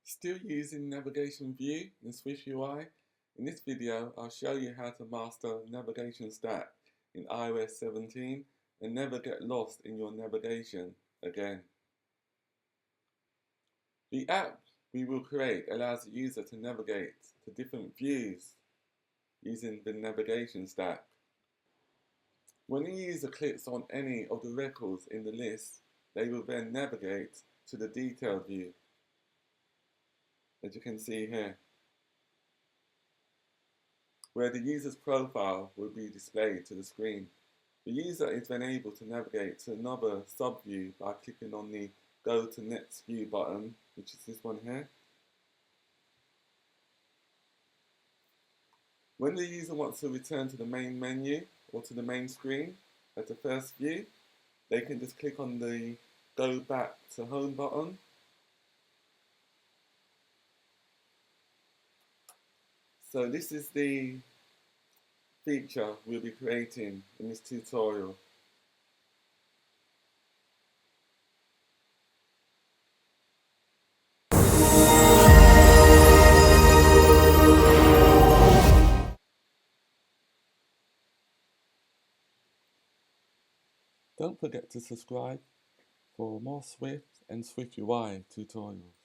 Still using NavigationView in SwiftUI? In this video, I'll show you how to master NavigationStack in iOS 17 and never get lost in your navigation again. The app we will create allows the user to navigate to different views using the navigation stack. When the user clicks on any of the records in the list, they will then navigate to the detailed view, as you can see here, where the user's profile will be displayed to the screen. The user is then able to navigate to another subview by clicking on the Go to Next View button, which is this one here. When the user wants to return to the main menu or to the main screen as the first view, they can just click on the Go Back to Home button. So this is the feature we'll be creating in this tutorial. Don't forget to subscribe for more Swift and SwiftUI tutorials.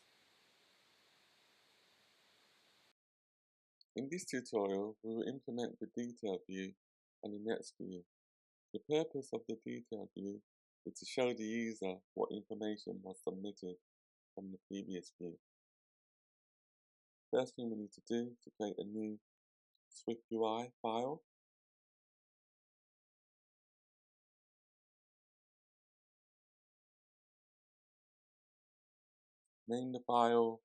In this tutorial, we will implement the detail view and the next view. The purpose of the detail view is to show the user what information was submitted from the previous view. First thing we need to do is to create a new SwiftUI file. Name the file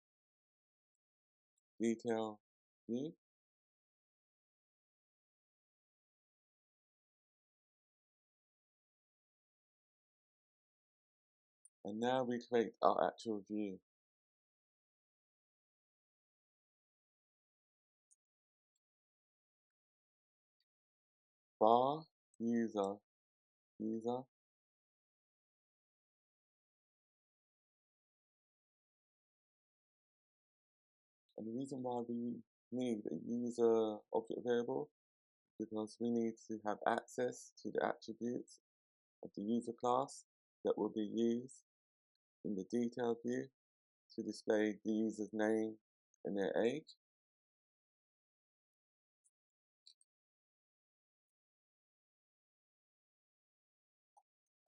detail view. And now we create our actual view. Var user. And the reason why we need a user object variable is because we need to have access to the attributes of the user class that will be used in the detail view to display the user's name and their age.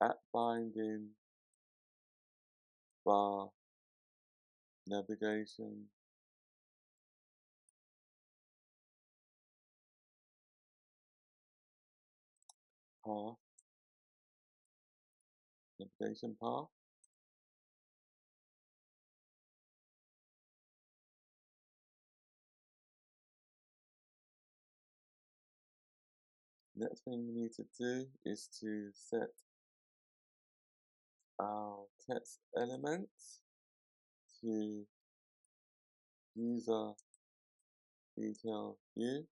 At binding var navigation path navigation path. Next thing we need to do is to set our text elements to user detail view.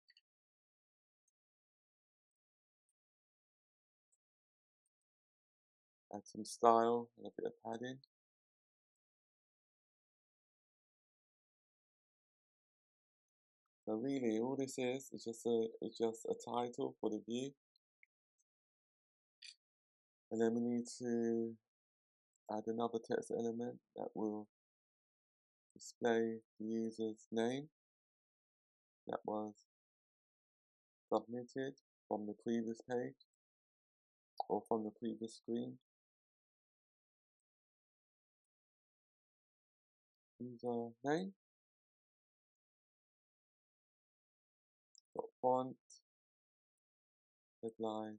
Add some style and a bit of padding. So really, all this is just a title for the view, and then we need to add another text element that will display the user's name that was submitted from the previous page or from the previous screen. User name, font, headline,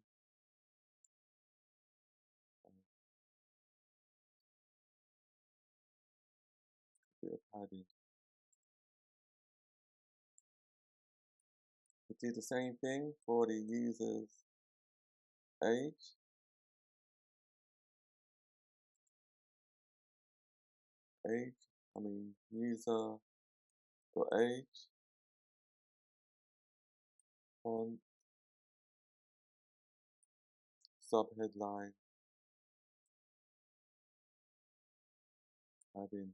bit of padding. We do the same thing for the user's age. User.age, font, subheadline, padding.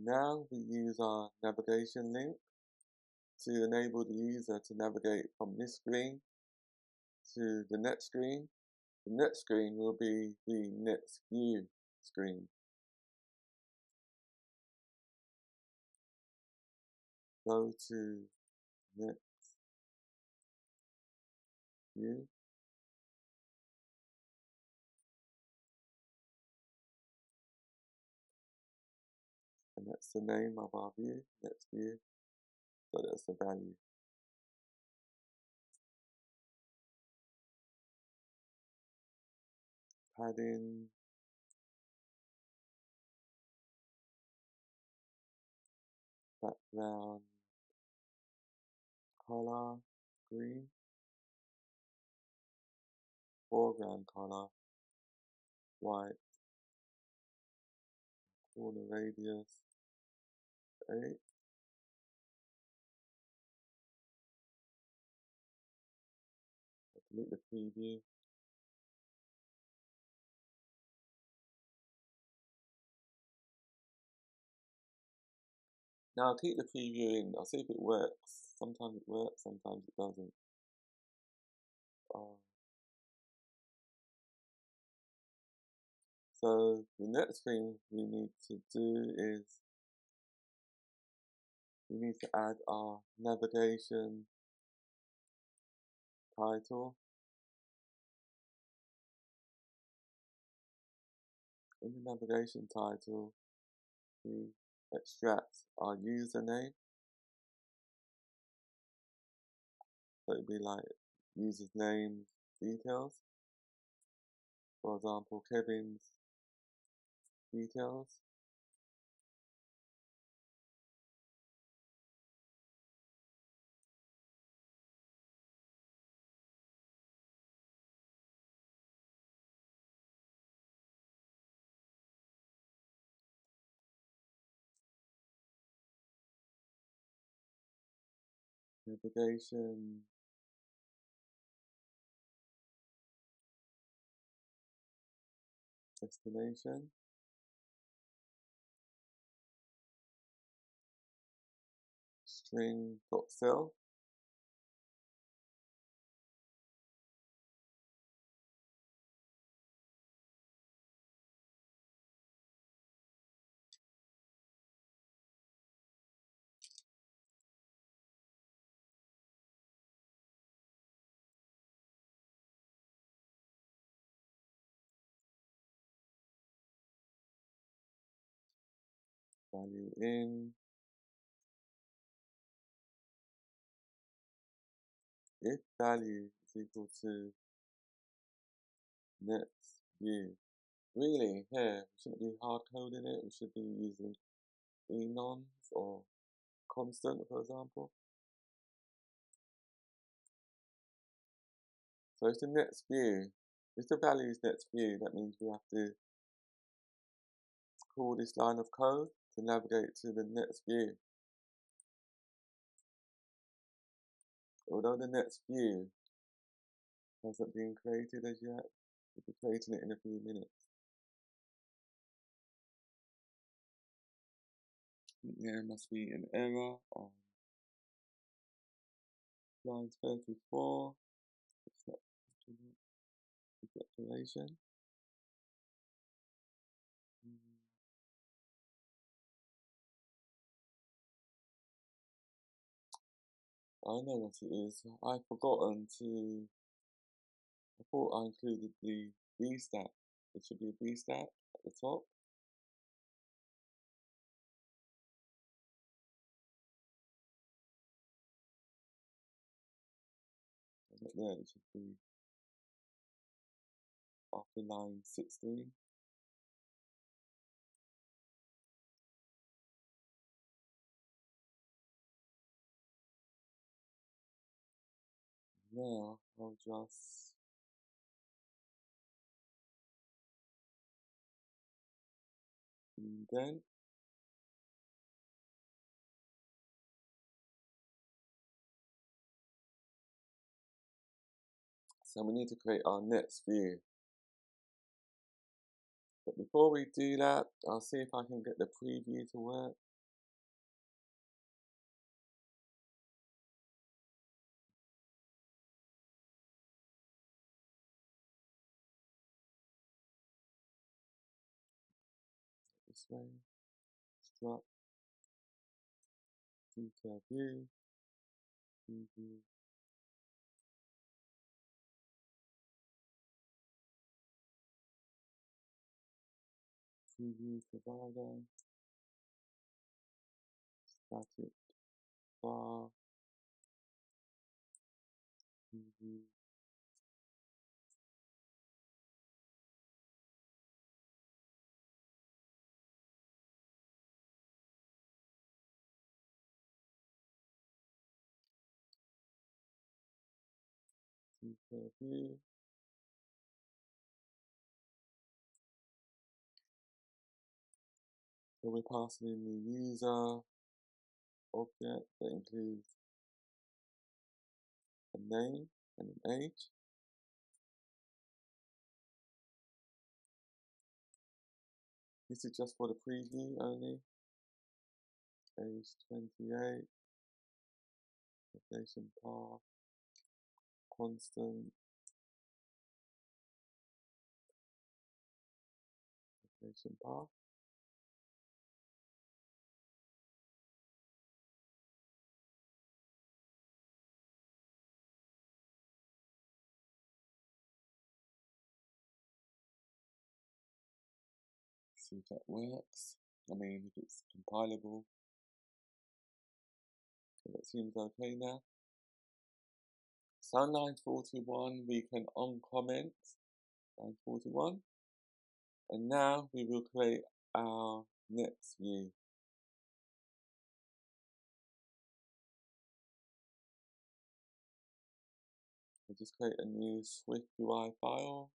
Now we use our navigation link to enable the user to navigate from this screen to the next screen. The next screen will be the next view screen. Go to next view. And that's the name of our view, next view. So that's the value. Padding. Background color, green. Foreground color, white. Corner radius, 8. Delete the preview. Now I'll keep the preview in. I'll see if it works. Sometimes it works, sometimes it doesn't. So the next thing we need to do is we need to add our navigation title. In the navigation title, we extract our username. So it'd be like user's name details. For example, Kevin's details. Navigation destination. String.cell. Value in. If value is equal to next view. Really, here, we shouldn't be hard coding it. We should be using enums or constant, for example. So it's the next view. If the value is next view, that means we have to call this line of code to navigate to the next view. Although the next view hasn't been created as yet, we'll be creating it in a few minutes. There must be an error on line 34. It's not the declaration. I know what it is. I've forgotten to. I thought I included the B stack. There should be a B stack at the top. Not there, it should be after line 16. Now I'll just indent. So we need to create our next view. But before we do that, I'll see if I can get the preview to work. This way, struct, detail view, preview. Preview provider, static bar, preview, detail view. So we're passing in the user object that includes a name and an age. This is just for the preview only. Age 28. NavigationPath. Constant. NavigationPath. See if that works. I mean, if it's compilable. So that seems okay now. So on line 41, we can uncomment line 41. And now we will create our next view. We'll just create a new SwiftUI file.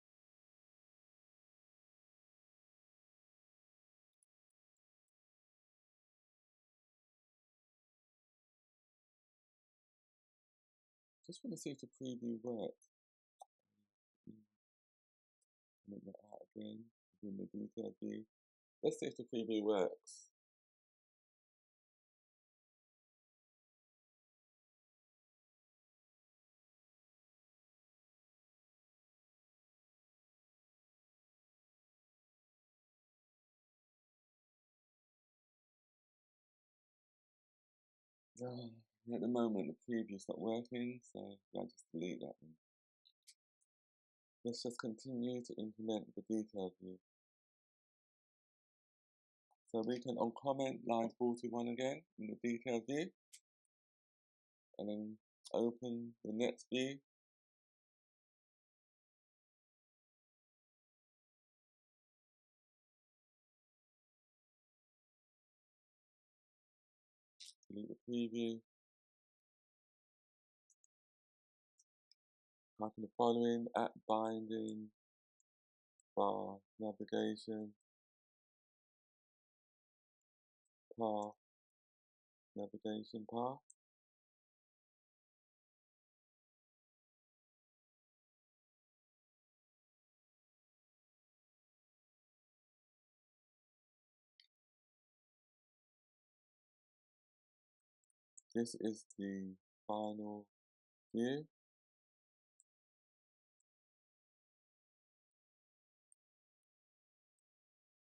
Just want to see if the preview works. Make that out again, in the detail view. Let's see if the preview works. At the moment, the preview's not working, so I'll just delete that one. Let's just continue to implement the detail view. So we can uncomment line 41 again in the detail view, and then open the next view. Delete the preview. Type in the following: at binding bar navigation path navigation path. This is the final view.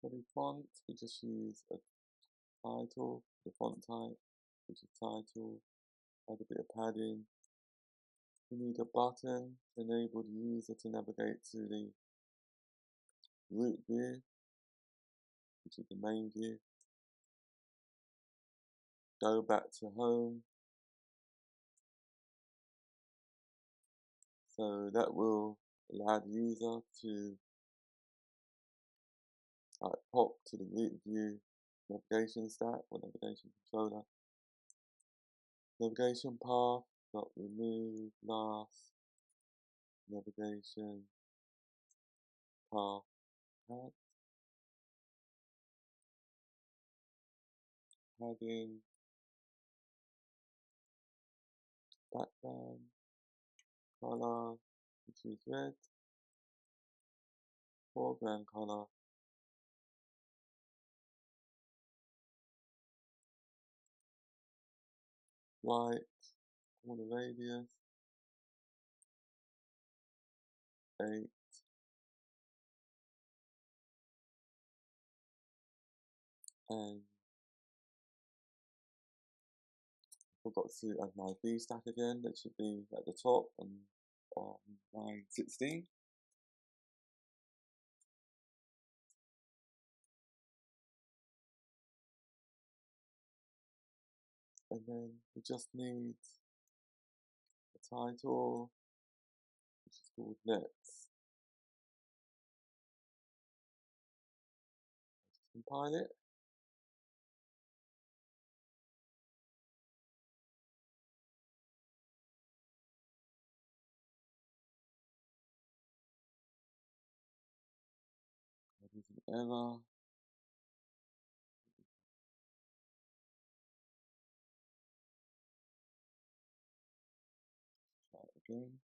For the font, we just use a title, the font type, which is title, add a bit of padding. We need a button to enable the user to navigate to the root view, which is the main view. Go back to home. So that will allow the user to pop to the root view navigation stack or navigation controller. Navigation path, remove last navigation path add. Padding, background, color, which is red, foreground color, right, corner radius, 8, and forgot to add my view stack again. That should be at the top on line 16. And then we just need a title, which is called Next. Just compile it. There's an error. Try it again.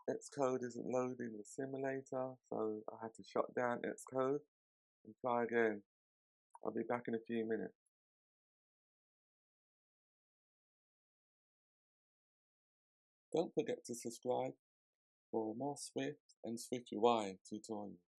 Xcode isn't loading the simulator, so I had to shut down Xcode and try again. I'll be back in a few minutes. Don't forget to subscribe for more Swift and SwiftUI tutorials.